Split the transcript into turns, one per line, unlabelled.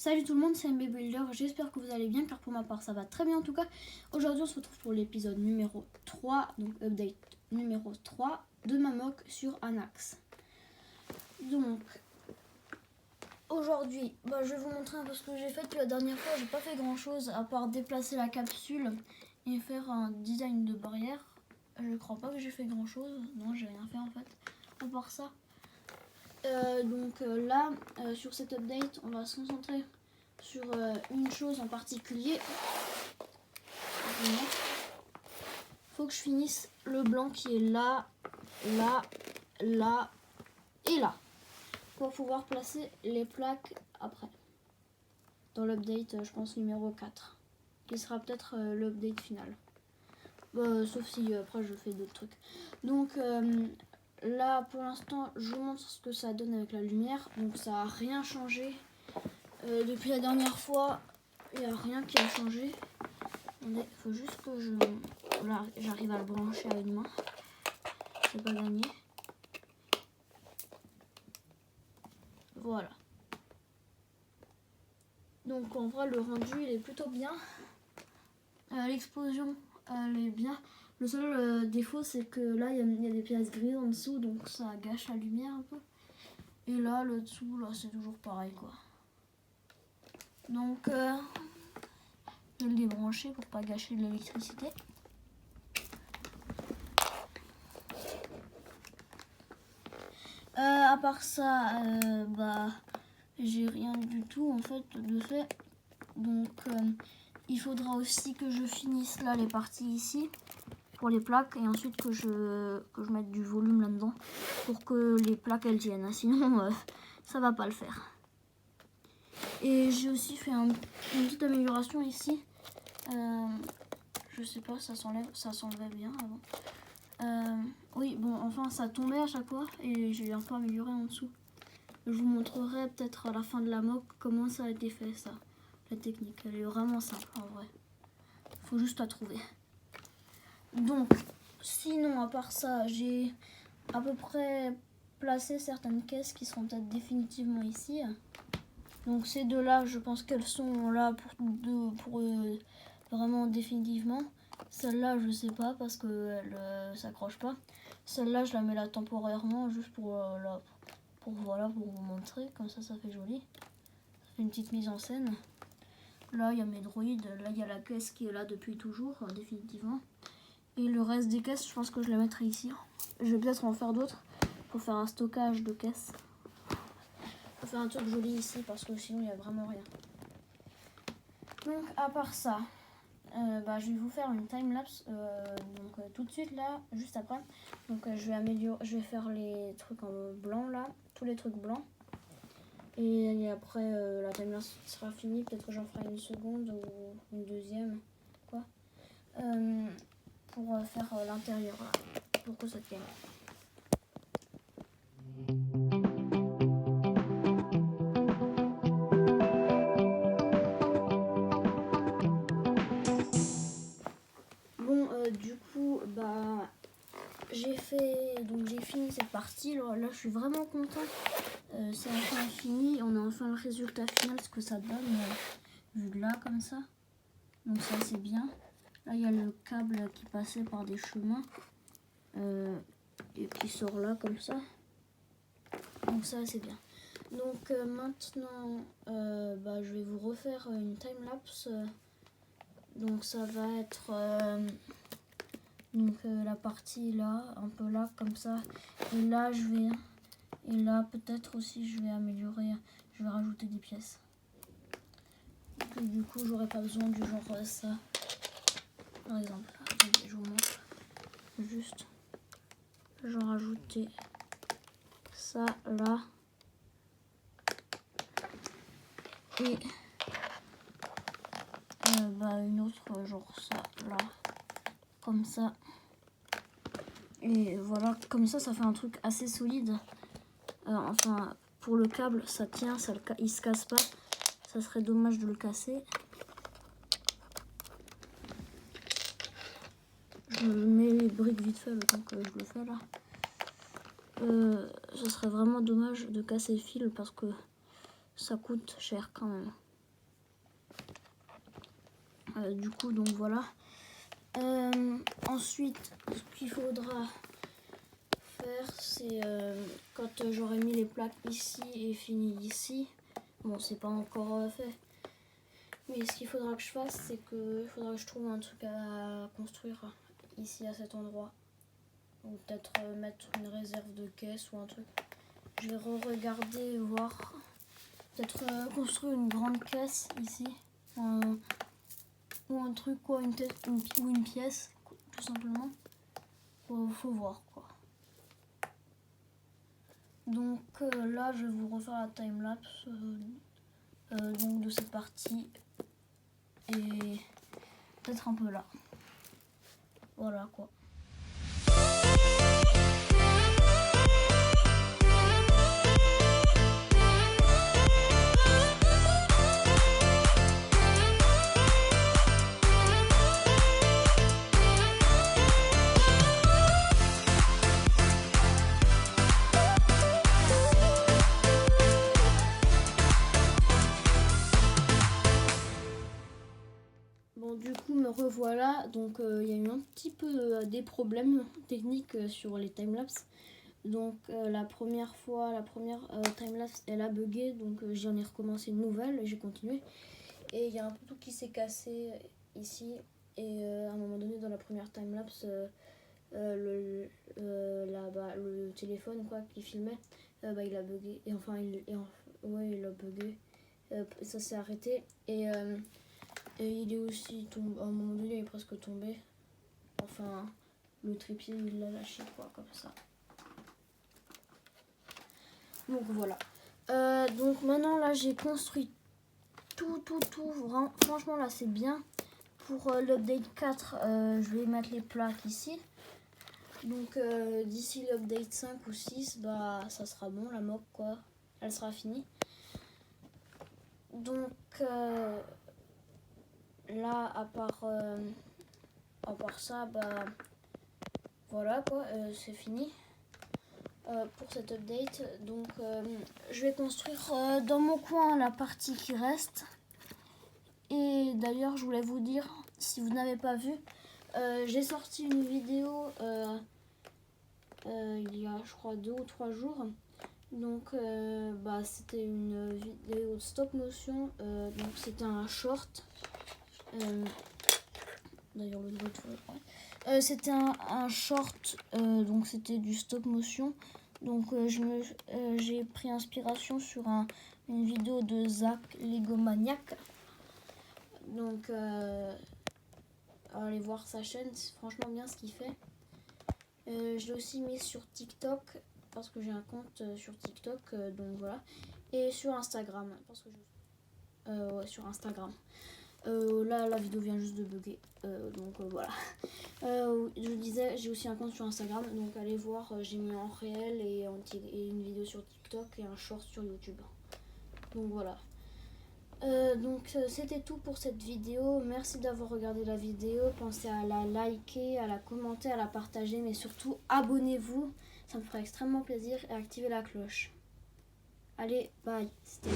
Salut tout le monde, c'est MB Builder, j'espère que vous allez bien car pour ma part ça va très bien en tout cas. Aujourd'hui on se retrouve pour l'épisode numéro 3, donc update numéro 3 de ma mock sur Anax. Donc aujourd'hui je vais vous montrer un peu ce que j'ai fait depuis la dernière fois. J'ai pas fait grand chose à part déplacer la capsule et faire un design de barrière. Je crois pas que j'ai fait grand chose, non j'ai rien fait en fait à part ça. Là, sur cette update, on va se concentrer sur une chose en particulier. Faut que je finisse le blanc qui est là, là, là et là. Pour pouvoir placer les plaques après. Dans l'update, je pense, numéro 4. Qui sera peut-être l'update final. Sauf si après je fais d'autres trucs. Donc... là pour l'instant je vous montre ce que ça donne avec la lumière. Donc ça n'a rien changé depuis la dernière fois. Il n'y a rien qui a changé. Il faut juste que j'arrive à le brancher à une main. C'est pas gagné. Voilà. Donc en vrai le rendu il est plutôt bien. L'explosion elle est bien. Le seul défaut c'est que là il y a des pièces grises en dessous, donc ça gâche la lumière un peu. Et là le dessous là c'est toujours pareil quoi. Donc je vais le débrancher pour pas gâcher de l'électricité. À part ça, j'ai rien du tout en fait de fait. Donc il faudra aussi que je finisse là les parties ici pour les plaques et ensuite que je mette du volume là-dedans pour que les plaques elles tiennent. Sinon ça va pas le faire. Et j'ai aussi fait une petite amélioration ici. Je sais pas, ça s'enlevait bien avant. Oui, bon, enfin ça tombait à chaque fois et j'ai un peu amélioré en dessous. Je vous montrerai peut-être à la fin de la mock comment ça a été fait, ça. La technique, elle est vraiment simple en vrai. Faut juste la trouver. Donc, sinon à part ça, j'ai à peu près placé certaines caisses qui seront peut-être définitivement ici. Donc ces deux-là, je pense qu'elles sont là pour vraiment définitivement. Celle-là, je sais pas parce qu'elle s'accroche pas. Celle-là, je la mets là temporairement juste pour vous montrer. Comme ça fait joli. Ça fait une petite mise en scène. Là, il y a mes droïdes. Là, il y a la caisse qui est là depuis toujours, définitivement. Et le reste des caisses, je pense que je les mettrai ici. Je vais peut-être en faire d'autres pour faire un stockage de caisses. Je vais faire un truc joli ici parce que sinon, il n'y a vraiment rien. Donc, à part ça... je vais vous faire une time-lapse tout de suite là, juste après. Donc je vais faire les trucs en blanc là, tous les trucs blancs. Et après la time-lapse sera finie, peut-être que j'en ferai une seconde ou une deuxième, quoi. Pour faire l'intérieur là, pour que ça tienne. Du coup, j'ai fini cette partie. Là, je suis vraiment contente. C'est enfin fini. On a enfin le résultat final, ce que ça donne, vu de là, comme ça. Donc ça, c'est bien. Là, il y a le câble qui passait par des chemins. Et qui sort là, comme ça. Donc ça, c'est bien. Donc maintenant, je vais vous refaire une time-lapse. Donc ça va être... la partie là, un peu là comme ça, et là peut-être aussi je vais améliorer, je vais rajouter des pièces. Et du coup j'aurai pas besoin du genre ça, par exemple. Attendez, je vous montre juste, je vais rajouter ça là et une autre genre ça là, comme ça. Et voilà, comme ça fait un truc assez solide. Enfin, pour le câble, ça tient, il se casse pas. Ça serait dommage de le casser. Je mets les briques vite fait le temps que je le fais là. Ça serait vraiment dommage de casser le fil parce que ça coûte cher quand même. Du coup, donc voilà. Ensuite, ce qu'il faudra faire, c'est quand j'aurai mis les plaques ici et fini ici. Bon, c'est pas encore fait. Mais ce qu'il faudra que je fasse, c'est que il faudra que je trouve un truc à construire ici à cet endroit. Ou peut-être mettre une réserve de caisse ou un truc. Je vais regarder, voir. Peut-être construire une grande caisse ici. Ou un truc, quoi, ou une pièce, tout simplement. Faut voir, quoi. Donc là, je vais vous refaire la timelapse donc de cette partie. Et peut-être un peu là. Voilà, quoi. Bon, du coup, me revoilà. Donc, il y a eu un petit peu des problèmes techniques sur les timelapses. Donc, la première timelapse, elle a bugué. Donc, j'en ai recommencé une nouvelle et j'ai continué. Et il y a un peu tout qui s'est cassé ici. Et à un moment donné, dans la première timelapse, le téléphone quoi, qui filmait, il a bugué. Et enfin, il a bugué. Ça s'est arrêté. Et il est aussi tombé, à un moment donné il est presque tombé. Enfin, le trépied il l'a lâché quoi, comme ça. Donc voilà. Donc maintenant là j'ai construit tout. Franchement là c'est bien. Pour l'update 4, je vais mettre les plaques ici. Donc d'ici l'update 5 ou 6, bah ça sera bon, la mob quoi. Elle sera finie. Donc là, à part ça, bah voilà quoi, c'est fini pour cette update. Donc je vais construire dans mon coin la partie qui reste. Et d'ailleurs, je voulais vous dire, si vous n'avez pas vu, j'ai sorti une vidéo il y a, je crois, 2 ou 3 jours. Donc c'était une vidéo de stop motion. Donc c'était un short. D'ailleurs le droit c'était un short, donc c'était du stop motion. Donc j'ai pris inspiration sur une vidéo de Zach Legomaniac. Donc allez voir sa chaîne, c'est franchement bien ce qu'il fait. Je l'ai aussi mis sur TikTok parce que j'ai un compte sur TikTok, donc voilà. Et sur Instagram parce que ouais, sur Instagram. Là la vidéo vient juste de bugger, donc voilà. Je disais, j'ai aussi un compte sur Instagram, donc allez voir, j'ai mis en réel et une vidéo sur TikTok et un short sur YouTube. Donc voilà. Donc c'était tout pour cette vidéo. Merci d'avoir regardé la vidéo. Pensez à la liker, à la commenter, à la partager, mais surtout abonnez-vous, ça me ferait extrêmement plaisir, et activez la cloche. Allez, bye. C'était